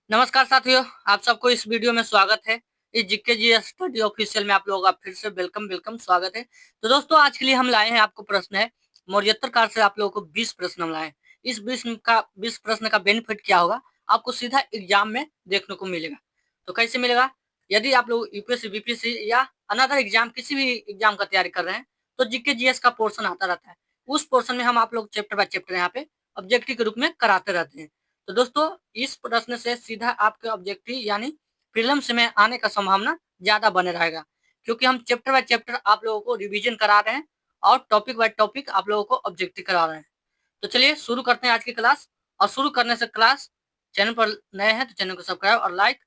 नमस्कार साथियों, आप सबको इस वीडियो में स्वागत है। इस जीके जीएस स्टडी ऑफिशियल में आप लोगों का फिर से वेलकम वेलकम स्वागत है। तो दोस्तों, आज के लिए हम लाए हैं आपको प्रश्न है मौर्योत्तर काल से आप लोगों को 20 प्रश्न हम लाए हैं। इस 20 प्रश्न का बेनिफिट क्या होगा, आपको सीधा एग्जाम में देखने को मिलेगा। तो कैसे मिलेगा? यदि आप लोग यूपीएससी बीपीएससी या अनदर एग्जाम किसी भी एग्जाम का तैयारी कर रहे हैं तो जीके जीएस का पोर्शन आता रहता है। उस पोर्शन में हम आप लोग चैप्टर बाय चैप्टर यहाँ पे ऑब्जेक्टिव के रूप में कराते रहते हैं। तो दोस्तों, इस प्रश्न से सीधा आपके ऑब्जेक्टिव यानी प्रीलिम्स में आने का संभावना ज्यादा बने रहेगा, क्योंकि हम चैप्टर बाय चैप्टर आप लोगों को रिवीजन करा रहे हैं और टॉपिक बाय टॉपिक आप लोगों को ऑब्जेक्टिव करा रहे हैं। तो चलिए शुरू करते हैं आज की क्लास। और शुरू करने से क्लास, चैनल पर नए हैं तो चैनल को सब्सक्राइब और लाइक,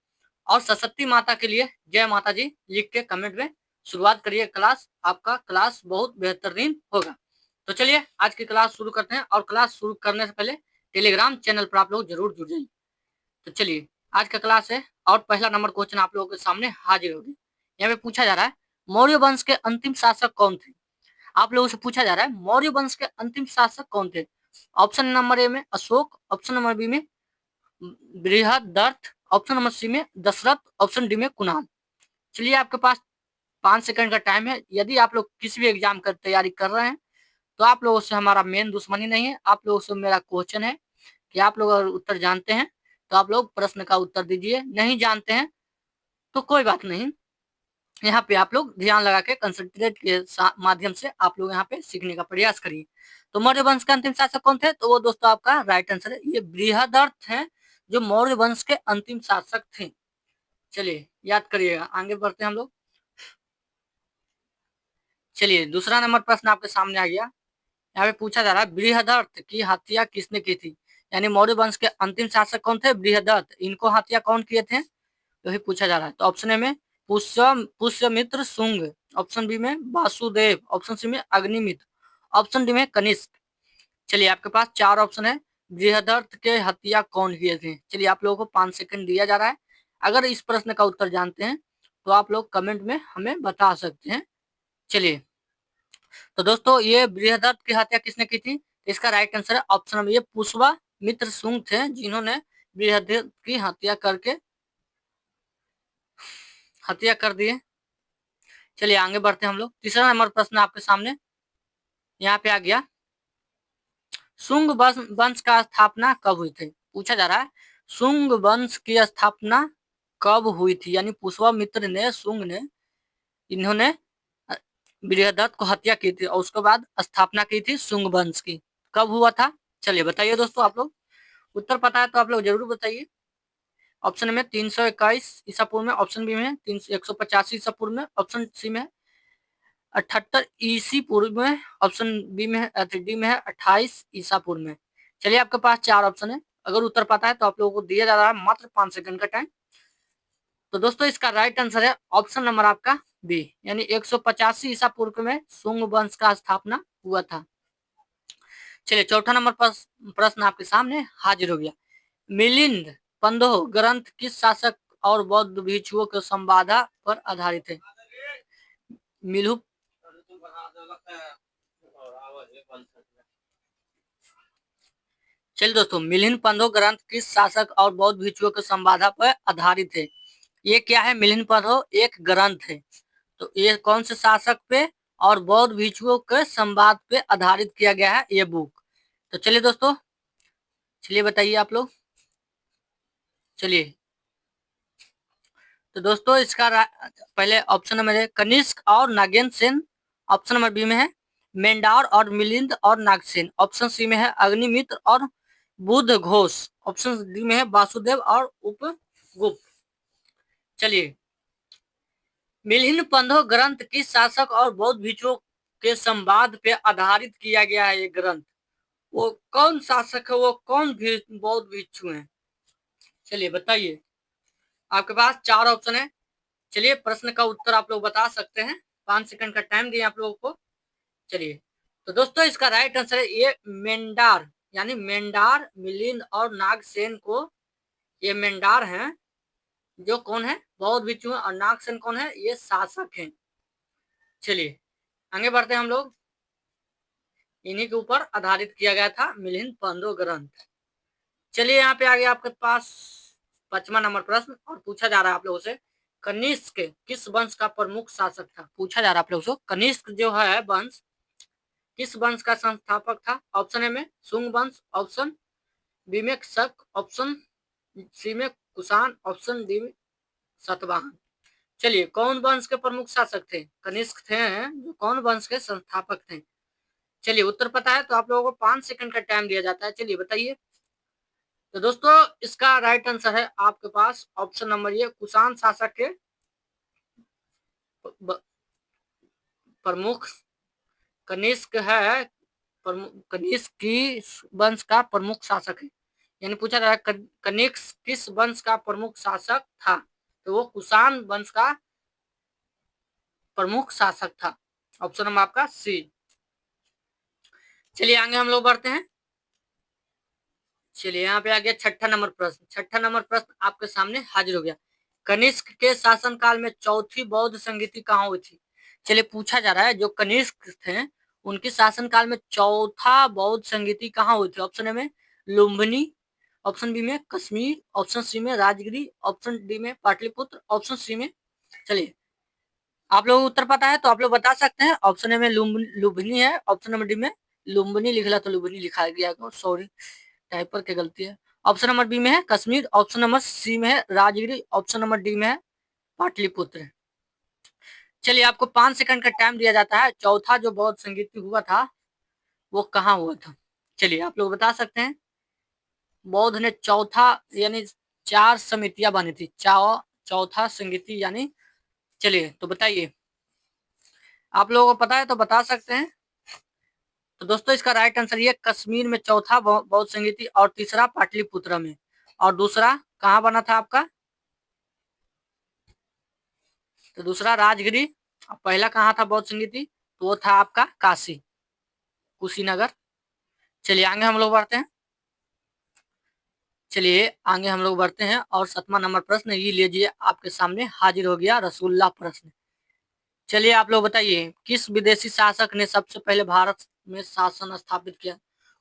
और सरस्वती माता के लिए जय माता जी लिख के कमेंट में शुरुआत करिए। क्लास आपका क्लास बहुत बेहतरीन होगा। तो चलिए आज की क्लास शुरू करते हैं। और क्लास शुरू करने से पहले टेलीग्राम चैनल पर आप लोग जरूर जुड़ जाइए। तो चलिए आज का क्लास है और पहला नंबर क्वेश्चन आप लोगों के सामने हाजिर होगी। यहाँ पे पूछा जा रहा है, मौर्य वंश के अंतिम शासक कौन थे? आप लोगों से पूछा जा रहा है मौर्य वंश के अंतिम शासक कौन थे। ऑप्शन नंबर ए में अशोक, ऑप्शन नंबर बी में बृहदर्थ, ऑप्शन नंबर सी में दशरथ, ऑप्शन डी में कुणाल। चलिए आपके पास 5 सेकंड का टाइम है। यदि आप लोग किसी भी एग्जाम का तैयारी कर रहे हैं तो आप लोगों से हमारा मेन दुश्मनी नहीं है। आप लोगों से मेरा क्वेश्चन है कि आप लोग अगर उत्तर जानते हैं तो आप लोग प्रश्न का उत्तर दीजिए, नहीं जानते हैं तो कोई बात नहीं। यहाँ पे आप लोग ध्यान लगा के कंसंट्रेट के माध्यम से आप लोग यहाँ पे सीखने का प्रयास करिए। तो मौर्य वंश के अंतिम शासक कौन थे? तो वो दोस्तों आपका राइट आंसर है, ये बृहदर्थ है जो मौर्य वंश के अंतिम शासक थे। चलिए याद करिएगा, आगे बढ़ते हैं हम लोग। चलिए दूसरा नंबर प्रश्न आपके सामने आ गया। यहाँ पे पूछा जा रहा है, बृहदर्थ की हत्या किसने की थी? यानी मौर्य वंश के अंतिम शासक कौन थे? बृहदर्थ। इनको हत्या कौन किए थे तो ही पूछा जा रहा है। तो ऑप्शन ए में पुष्यमित्र शुंग, ऑप्शन बी में वासुदेव, ऑप्शन सी में अग्निमित्र, ऑप्शन डी में कनिष्क। चलिए आपके पास 4 ऑप्शन है। बृहदर्थ के हत्या कौन किए थे? चलिए आप लोगों को 5 सेकंड दिया जा रहा है। अगर इस प्रश्न का उत्तर जानते हैं तो आप लोग कमेंट में हमें बता सकते हैं। चलिए तो दोस्तों, ये बृहदर्थ की हत्या किसने की थी? इसका राइट आंसर है ऑप्शन नंबर ये पुष्यमित्र शुंग थे, जिन्होंने बृहदर्थ की हत्या कर दी है। चलिए आगे बढ़ते हैं हम लोग। तीसरा नंबर प्रश्न आपके सामने यहाँ पे आ गया, शुंग वंश का स्थापना कब हुई थी? पूछा जा रहा है शुंग वंश की स्थापना कब हुई थी, यानी पुष्यमित्र ने, शुंग ने, इन्होंने बृहदत्त को हत्या की थी और उसके बाद स्थापना की थी शुंग वंश की। कब हुआ था? चलिए बताइए दोस्तों। आप लोग उत्तर पता है तो आप लोग जरूर बताइए। ऑप्शन में 321 ईसा पूर्व में, ऑप्शन बी में 185 ईसा पूर्व में, ऑप्शन सी में 78 ईसी पूर्व में, ऑप्शन बी में है, डी में है 28 ईसा पूर्व में। चलिए आपके पास 4 ऑप्शन है। अगर उत्तर पता है तो आप लोगों को दिया जा रहा है मात्र 5 सेकंड का टाइम। तो दोस्तों इसका राइट आंसर है ऑप्शन नंबर आपका बी, यानी 185 ईसा पूर्व में शुंग वंश का स्थापना हुआ था। चलिए चौथा नंबर प्रश्न आपके सामने हाजिर हो गया। मिलिंद पंदोह ग्रंथ किस शासक और बौद्ध भिक्षुओं के संवादा पर आधारित है? मिलू चलिए दोस्तों, मिलिंद पंथो ग्रंथ किस शासक और बौद्ध भिक्षुओं के संवादा पर आधारित है? ये क्या है? मिलिंद पंथो एक ग्रंथ है। तो ये कौन से शासक पे और बौद्ध भिक्षुओं के संवाद पे आधारित किया गया है ये बुक? तो चलिए दोस्तों, चलिए बताइए आप लोग। चलिए तो दोस्तों इसका पहले ऑप्शन नंबर है कनिष्क और Nagendra Sen, option number B में है मेंडार और मिलिंद और नागसेन, ऑप्शन सी में है अग्निमित्र और बुद्ध घोष, ऑप्शन डी में है वासुदेव और उपगुप्त। चलिए, मिलिंद पंथो ग्रंथ किस शासक और बौद्ध भिक्षुओं के संवाद पे आधारित किया गया है? ये ग्रंथ वो कौन शासक है, वो कौन बौद्ध भिक्षु है? चलिए बताइए। आपके पास 4 ऑप्शन है। चलिए प्रश्न का उत्तर आप लोग बता सकते हैं। 5 सेकंड का टाइम दिए आप लोगों को। चलिए तो दोस्तों इसका राइट आंसर है ये मेंडार, यानी मेंडार, मिलिंद और नागसेन को, ये मेंडार हैं जो कौन है? बौद्ध भिक्षु हैं, और नागसेन कौन है? ये शासक हैं। चलिए आगे बढ़ते हैं हम लोग। इन्हीं के ऊपर आधारित किया गया था मिलिंद पंथो ग्रंथ। चलिए यहाँ पे आगे आपके पास 5वां नंबर प्रश्न और पूछा जा रहा है आप लोगों से, कनिष्क किस वंश का प्रमुख शासक था? पूछा जा रहा है आप लोगों से, कनिष्क जो है वंश किस वंश का संस्थापक था? ऑप्शन ए में शुंग वंश, ऑप्शन बी में शक, ऑप्शन सी में कुषाण, ऑप्शन डी में सातवाहन। चलिए, कौन वंश के प्रमुख शासक थे? कनिष्क थे, जो कौन वंश के संस्थापक थे? चलिए, उत्तर पता है तो आप लोगों को 5 सेकंड का टाइम दिया जाता है। चलिए बताइए। तो दोस्तों, इसका राइट आंसर है आपके पास ऑप्शन नंबर ये, कुषाण शासक के प्रमुख कनिष्क है, कनिष्क की वंश का प्रमुख शासक है। यानी पूछा जा रहा है कनिष्क किस वंश का प्रमुख शासक था? तो वो कुषाण वंश का प्रमुख शासक था। ऑप्शन नंबर आपका सी। चलिए आगे हम लोग बढ़ते हैं। चलिए, यहाँ पे आ गया छठा नंबर प्रश्न। छठा नंबर प्रश्न आपके सामने हाजिर हो गया। कनिष्क के शासनकाल में चौथी बौद्ध संगीति कहाँ हुई थी? चलिए, पूछा जा रहा है जो कनिष्क थे उनके शासनकाल में चौथा बौद्ध संगीति कहाँ हुई थी? ऑप्शन ए में लुम्बिनी, ऑप्शन बी में कश्मीर, ऑप्शन सी में राजगिरी, ऑप्शन डी में पाटलिपुत्र, ऑप्शन सी में, चलिए आप लोग उत्तर पता है तो आप लोग बता सकते हैं। ऑप्शन ए में लुम्बिनी है, ऑप्शन नंबर डी में लुम्बिनी लिखला तो लुम्बिनी लिखा गया, सॉरी टाइपर की गलती है। ऑप्शन नंबर बी में है कश्मीर, ऑप्शन नंबर सी में है राजगिरी, ऑप्शन नंबर डी में है पाटलिपुत्र। चलिए, आपको 5 सेकंड का टाइम दिया जाता है। चौथा जो बौद्ध संगीत हुआ था वो कहाँ हुआ था? चलिए आप लोग बता सकते हैं। बौद्ध ने चौथा, यानी 4 समितियां बनी थी, चौथा संगीति यानी, चलिए तो बताइए, आप लोगों को पता है तो बता सकते हैं। तो दोस्तों, इसका राइट आंसर ये कश्मीर में चौथा बौद्ध संगीति, और तीसरा पाटलिपुत्र में, और दूसरा कहाँ बना था आपका? तो दूसरा राजगिरी, और पहला कहाँ था बौद्ध संगीति? तो वो था आपका काशी, कुशीनगर। चलिए आगे हम लोग बढ़ते हैं। चलिए आगे हम लोग बढ़ते हैं और 7वां नंबर प्रश्न ये लीजिए, आपके सामने हाजिर हो गया रसूलुल्लाह प्रश्न। चलिए आप लोग बताइए, किस विदेशी शासक ने सबसे पहले भारत में शासन स्थापित किया?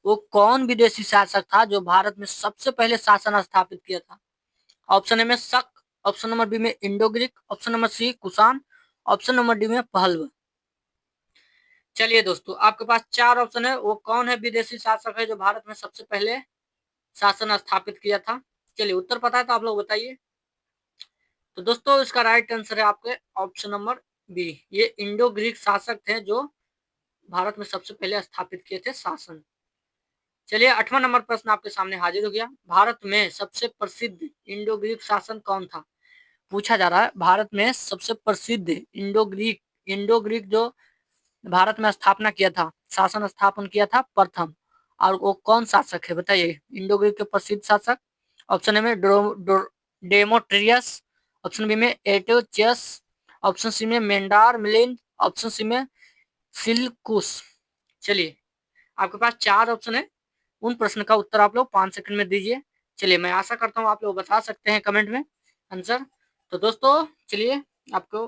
वो कौन विदेशी शासक था जो भारत में सबसे पहले शासन स्थापित किया था? ऑप्शन ए में शक, ऑप्शन नंबर बी में Indo Greek, option number C Kushan, option number D में पहलव। चलिए दोस्तों, आपके पास 4 ऑप्शन है। वो कौन है विदेशी शासक है जो भारत में सबसे पहले शासन स्थापित किया था? चलिए, उत्तर पता है तो आप लोग बताइए। तो दोस्तों, इसका राइट आंसर है आपके ऑप्शन नंबर बी, ये इंडो ग्रीक शासक थे जो भारत में सबसे पहले स्थापित किए थे शासन। चलिए 8वां नंबर प्रश्न आपके सामने हाजिर हो गया। भारत में सबसे प्रसिद्ध इंडो ग्रीक शासन कौन था? पूछा जा रहा है भारत में सबसे प्रसिद्ध इंडो ग्रीक जो भारत में स्थापना किया था, शासन स्थापन किया था प्रथम, और वो कौन शासक है बताइए? इंडो ग्रीक के प्रसिद्ध शासक। ऑप्शन ए में डेमोट्रियस, ऑप्शन बी में एटोचियस, ऑप्शन सी में मेंडार मिलिंद, ऑप्शन सी में सिल्कुस। चलिए, आपके पास 4 ऑप्शन है। उन प्रश्न का उत्तर आप लोग 5 सेकंड में दीजिए। चलिए, मैं आशा करता हूँ आप लोग बता सकते हैं कमेंट में आंसर। तो दोस्तों चलिए, आपको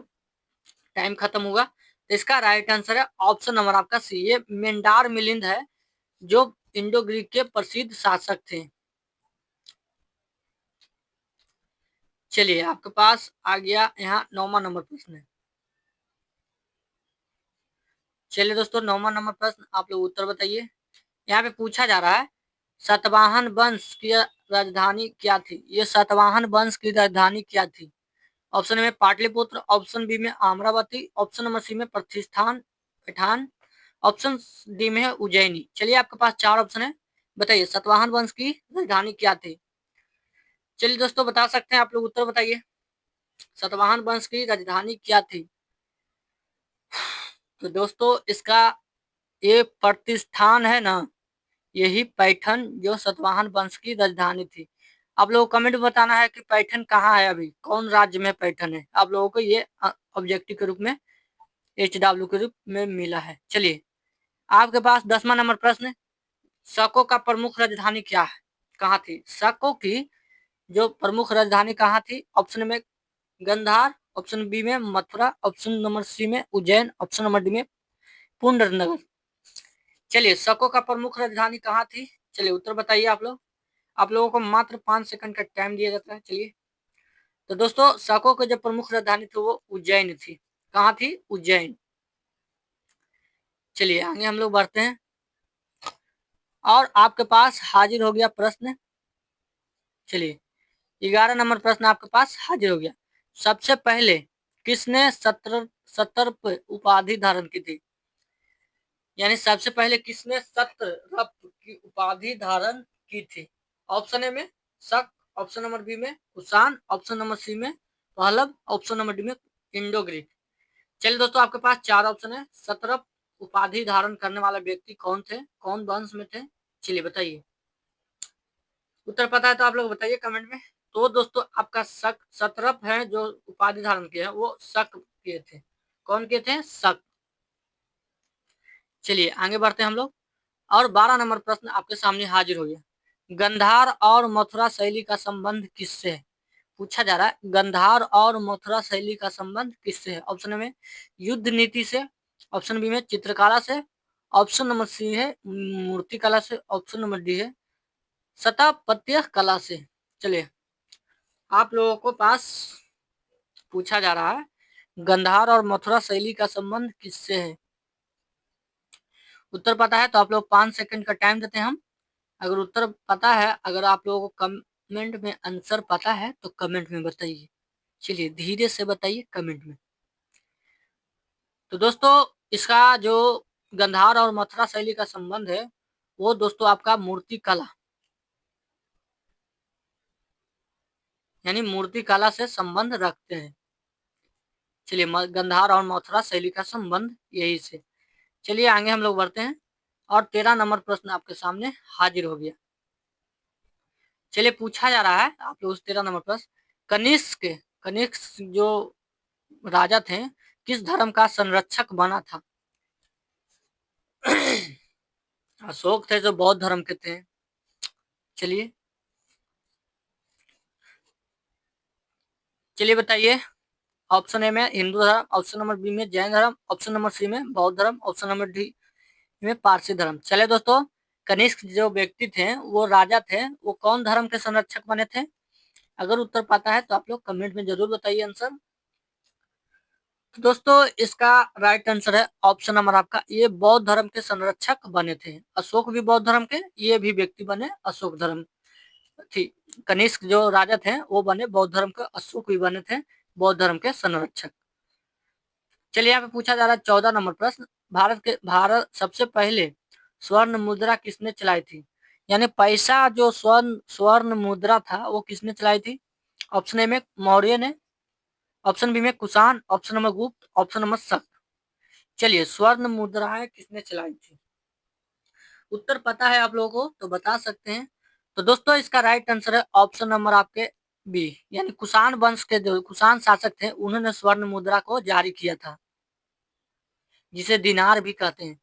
टाइम खत्म होगा। तो इसका राइट आंसर है ऑप्शन नंबर आपका सी, ये मेंडार मिलिंद है जो इंडो ग्रीक के प्रसिद्ध शासक थे। चलिए, आपके पास आ गया यहाँ 9वां नंबर प्रश्न है। चलिए दोस्तों, 9वां नंबर प्रश्न आप लोग उत्तर बताइए। यहाँ पे पूछा जा रहा है सातवाहन वंश की राजधानी क्या थी? ये सातवाहन वंश की राजधानी क्या थी? ऑप्शन में पाटलिपुत्र, ऑप्शन बी में अमरावती, ऑप्शन नंबर सी में प्रतिष्ठान पठान, ऑप्शन डी में है उज्जैनी। चलिए, आपके पास 4 ऑप्शन है। बताइए सातवाहन वंश की राजधानी क्या थी? चलिए दोस्तों, बता सकते हैं आप लोग, उत्तर बताइए। सातवाहन वंश की राजधानी क्या थी? तो दोस्तों, इसका ये प्रतिष्ठान है ना, यही पैठन जो सातवाहन वंश की राजधानी थी। आप लोगों को कमेंट में बताना है कि पैठन कहाँ है, अभी कौन राज्य में पैठन है। आप लोगों को ये ऑब्जेक्टिव के रूप में HW के रूप में मिला है। चलिए, आपके पास 10वां नंबर प्रश्न, शकों का प्रमुख राजधानी क्या है, कहाँ थी? शकों की जो प्रमुख राजधानी कहाँ थी? ऑप्शन में गंधार, ऑप्शन बी में मथुरा, ऑप्शन नंबर सी में उज्जैन, ऑप्शन नंबर डी में पुंडरनगर। चलिए, शकों का प्रमुख राजधानी कहाँ थी? चलिए उत्तर बताइए आप लोग। आप लोगों को मात्र 5 सेकंड का टाइम दिया जाता है। चलिए, तो दोस्तों शकों की जो प्रमुख राजधानी थी वो उज्जैन थी। कहाँ थी? उज्जैन। चलिए आगे हम लोग बढ़ते हैं और आपके पास हाजिर हो गया प्रश्न। चलिए 11 नंबर प्रश्न आपके पास हाजिर हो गया। सबसे पहले किसने सत्रप उपाधि धारण की थी? यानी सबसे पहले किसने सत्रप की उपाधि धारण की थी? ऑप्शन ए में शक, ऑप्शन नंबर बी में कुषाण, ऑप्शन नंबर सी में पहलव, ऑप्शन नंबर डी में इंडो ग्रीक। चलिए दोस्तों आपके पास 4 ऑप्शन है। सत्रप उपाधि धारण करने वाला व्यक्ति कौन थे, कौन वंश में थे? चलिए बताइए। उत्तर पता है तो आप लोग बताइए कमेंट में। तो दोस्तों आपका शक सत्रप है जो उपाधि धारण किया है वो शक किए थे। कौन किए थे? शक। चलिए आगे बढ़ते हैं हम लोग और 12 नंबर प्रश्न आपके सामने हाजिर हो गया। गंधार और मथुरा शैली का संबंध किससे है? पूछा जा रहा है गंधार और मथुरा शैली का संबंध किससे है? ऑप्शन में युद्ध नीति से, ऑप्शन बी में चित्रकला से, ऑप्शन नंबर सी है मूर्तिकला से, ऑप्शन नंबर डी है स्थापत्य कला से। चलिए आप लोगों को पास पूछा जा रहा है गंधार और मथुरा शैली का संबंध किससे है? उत्तर पता है तो आप लोग 5 सेकंड का टाइम देते हैं हम। अगर उत्तर पता है, अगर आप लोगों को कमेंट में आंसर पता है तो कमेंट में बताइए। चलिए धीरे से बताइए कमेंट में। तो दोस्तों इसका जो गंधार और मथुरा शैली का संबंध है वो दोस्तों आपका मूर्ति कला, यानी मूर्ति कला से संबंध रखते हैं। चलिए गंधार और मथुरा शैली का संबंध यही से। चलिए आगे हम लोग बढ़ते हैं और 13 नंबर प्रश्न आपके सामने हाजिर हो गया। चलिए पूछा जा रहा है आप लोग 13 नंबर प्रश्न, कनिष्क कनिष्क जो राजा थे किस धर्म का संरक्षक बना था? अशोक थे जो बौद्ध धर्म के थे। चलिए चलिए बताइए। ऑप्शन ए में हिंदू धर्म, ऑप्शन नंबर बी में जैन धर्म, ऑप्शन नंबर सी में बौद्ध धर्म, ऑप्शन नंबर डी में पारसी धर्म। चले दोस्तों कनिष्क जो व्यक्ति थे वो राजा थे वो कौन धर्म के संरक्षक बने थे? अगर उत्तर पता है तो आप लोग कमेंट में जरूर बताइए आंसर। तो दोस्तों इसका राइट आंसर है ऑप्शन नंबर आपका ये बौद्ध धर्म के संरक्षक बने थे। अशोक भी बौद्ध धर्म के, ये भी व्यक्ति बने अशोक धर्म थी। कनिष्क जो राजा थे वो बने बौद्ध धर्म के, अशोक भी बने थे बौद्ध धर्म के संरक्षक। चलिए यहाँ पे पूछा जा रहा है 14 नंबर प्रश्न, भारत सबसे पहले स्वर्ण मुद्रा किसने चलाई थी? यानी पैसा जो स्वर्ण स्वर्ण मुद्रा था वो किसने चलाई थी? ऑप्शन ए में मौर्य ने, ऑप्शन बी में कुषाण, ऑप्शन नंबर गुप्त, ऑप्शन नंबर शक। चलिए स्वर्ण मुद्राएं किसने चलाई थी? उत्तर पता है आप लोगों को तो बता सकते हैं। तो दोस्तों इसका राइट आंसर है ऑप्शन नंबर आपके बी, यानी कुषाण वंश के जो कुषाण शासक थे उन्होंने स्वर्ण मुद्रा को जारी किया था जिसे दिनार भी कहते हैं।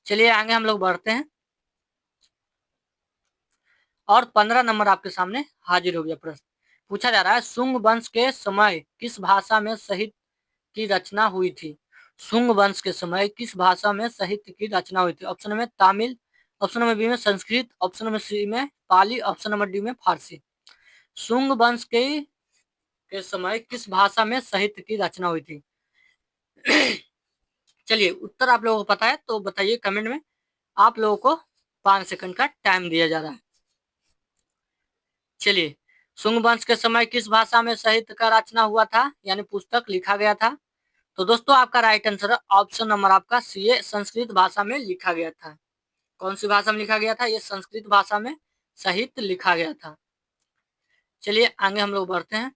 चलिए आगे हम लोग बढ़ते हैं और 15 नंबर आपके सामने हाजिर हो गया प्रश्न। पूछा जा रहा है शुंग वंश के समय किस भाषा में साहित्य की रचना हुई थी? शुंग वंश के समय किस भाषा में साहित्य की रचना हुई थी? ऑप्शन में तमिल, ऑप्शन नंबर बी में संस्कृत, ऑप्शन नंबर सी में पाली, ऑप्शन नंबर डी में फारसी। शुंग वंश के समय किस भाषा में साहित्य की रचना हुई थी? चलिए उत्तर आप लोगों को पता है तो बताइए कमेंट में। आप लोगों को 5 सेकंड का टाइम दिया जा रहा है। चलिए शुंग वंश के समय किस भाषा में साहित्य का रचना हुआ था, यानी पुस्तक लिखा गया था? तो दोस्तों आपका राइट आंसर है ऑप्शन नंबर आपका सी है संस्कृत भाषा में लिखा गया था। कौन सी भाषा में लिखा गया था? ये संस्कृत भाषा में साहित्य लिखा गया था। चलिए आगे हम लोग बढ़ते हैं।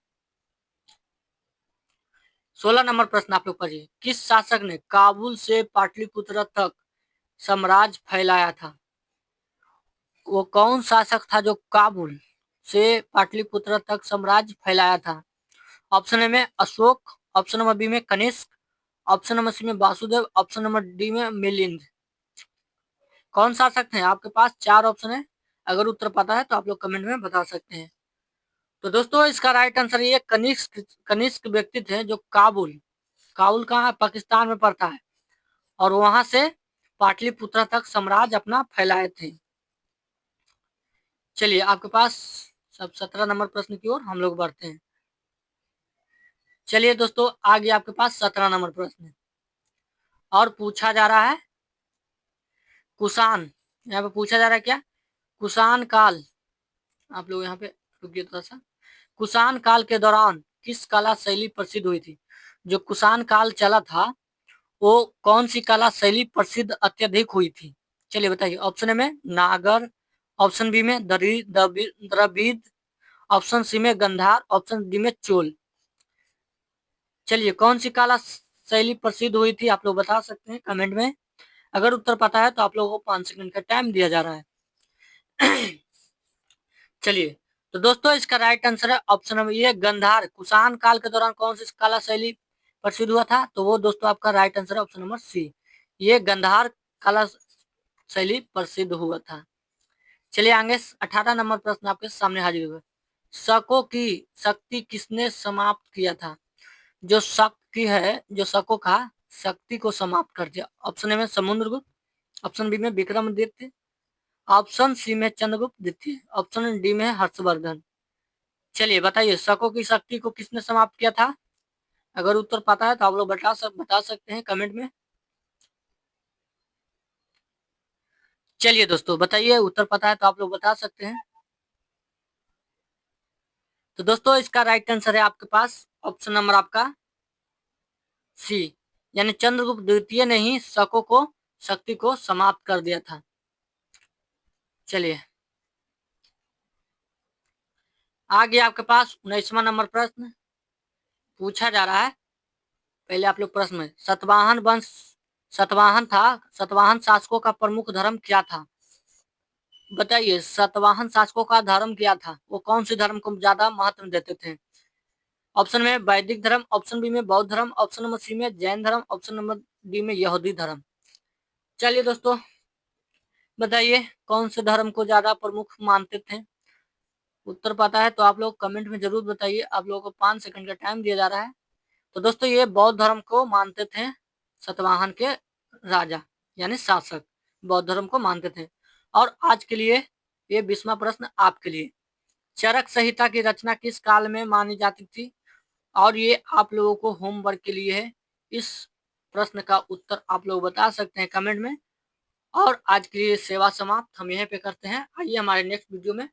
16 नंबर प्रश्न आप लोग पढ़िए, किस शासक ने काबुल से पाटलिपुत्र तक साम्राज्य फैलाया था? वो कौन शासक था जो काबुल से पाटलिपुत्र तक साम्राज्य फैलाया था? ऑप्शन ए में अशोक, ऑप्शन नंबर बी में कनिष्क, ऑप्शन नंबर सी में वासुदेव, ऑप्शन नंबर डी में मिलिंद। कौन शासक थे? आपके पास 4 ऑप्शन है। अगर उत्तर पता है तो आप लोग कमेंट में बता सकते हैं। तो दोस्तों इसका राइट आंसर ये कनिष्क कनिष्क व्यक्ति थे जो काबुल, काबुल कहाँ है? पाकिस्तान में पड़ता है, और वहां से पाटलिपुत्र तक साम्राज्य अपना फैलाए थे। चलिए आपके पास सब 17 नंबर प्रश्न की ओर हम लोग बढ़ते हैं। चलिए दोस्तों, आगे आपके पास 17 नंबर प्रश्न और पूछा जा रहा है कुषाण। यहाँ पे पूछा जा रहा है क्या? कुषाण काल। आप लोग यहाँ पे रुकिए थोड़ा सा। कुषाण काल के दौरान किस कला शैली प्रसिद्ध हुई थी? जो कुषाण काल चला था वो कौन सी कला शैली प्रसिद्ध अत्यधिक हुई थी? चलिए बताइए। ऑप्शन ए में नागर, ऑप्शन बी में द्रविड़, ऑप्शन सी में गंधार, ऑप्शन डी में चोल। चलिए कौन सी कला शैली प्रसिद्ध हुई थी आप लोग बता सकते हैं कमेंट में। अगर उत्तर पता है तो आप लोगों को 5 सेकंड का टाइम दिया जा रहा है। चलिए तो दोस्तों इसका राइट आंसर है ऑप्शन नंबर ये गंधार। कुषाण काल के दौरान कौन सी कला शैली प्रसिद्ध हुआ था? तो वो दोस्तों आपका राइट आंसर है ऑप्शन नंबर सी, ये गंधार कला शैली प्रसिद्ध हुआ था। चलिए आगे 18 नंबर प्रश्न आपके सामने हाजिर हुआ। शकों की शक्ति किसने समाप्त किया था? जो शक की है, जो शकों का शक्ति को समाप्त कर दिया। ऑप्शन ए में समुद्रगुप्त, ऑप्शन बी में विक्रमादित्य, ऑप्शन सी में चंद्रगुप्त द्वितीय, ऑप्शन डी में हर्षवर्धन। चलिए बताइए शकों की शक्ति को किसने समाप्त किया था? अगर उत्तर पता है तो आप लोग बता सकते हैं कमेंट में। चलिए दोस्तों बताइए, उत्तर पता है तो आप लोग बता सकते हैं। तो दोस्तों इसका राइट आंसर है आपके पास ऑप्शन नंबर आपका सी, यानी चंद्रगुप्त द्वितीय ने ही शकों को शक्ति को समाप्त कर दिया था। चलिए आगे आपके पास 19वां नंबर प्रश्न पूछा जा रहा है। पहले आप लोग प्रश्न में सतवाहन वंश, सतवाहन था, सतवाहन शासकों का प्रमुख धर्म क्या था? बताइए सतवाहन शासकों का धर्म क्या था? वो कौन से धर्म को ज्यादा महत्व देते थे? ऑप्शन में वैदिक धर्म, ऑप्शन बी में बौद्ध धर्म, ऑप्शन नंबर सी में जैन धर्म, ऑप्शन नंबर डी में यहूदी धर्म। चलिए दोस्तों बताइए कौन से धर्म को ज्यादा प्रमुख मानते थे? उत्तर पता है तो आप लोग कमेंट में जरूर बताइए। आप लोगों को 5 सेकंड का टाइम दिया जा रहा है। तो दोस्तों ये बौद्ध धर्म को मानते थे, सतवाहन के राजा यानी शासक बौद्ध धर्म को मानते थे। और आज के लिए ये 20वां प्रश्न आपके लिए। चरक संहिता की रचना किस काल में मानी जाती थी? और ये आप लोगों को होमवर्क के लिए है। इस प्रश्न का उत्तर आप लोग बता सकते हैं कमेंट में। और आज के लिए सेवा समाप्त हम यहीं पे करते हैं। आइए हमारे नेक्स्ट वीडियो में।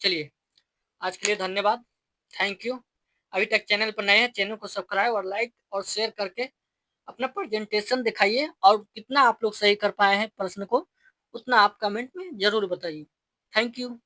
चलिए आज के लिए धन्यवाद, थैंक यू। अभी तक चैनल पर नए हैं, चैनल को सब्सक्राइब और लाइक और शेयर करके अपना प्रेजेंटेशन दिखाइए। और कितना आप लोग सही कर पाए हैं प्रश्न को उतना आप कमेंट में जरूर बताइए। Thank you.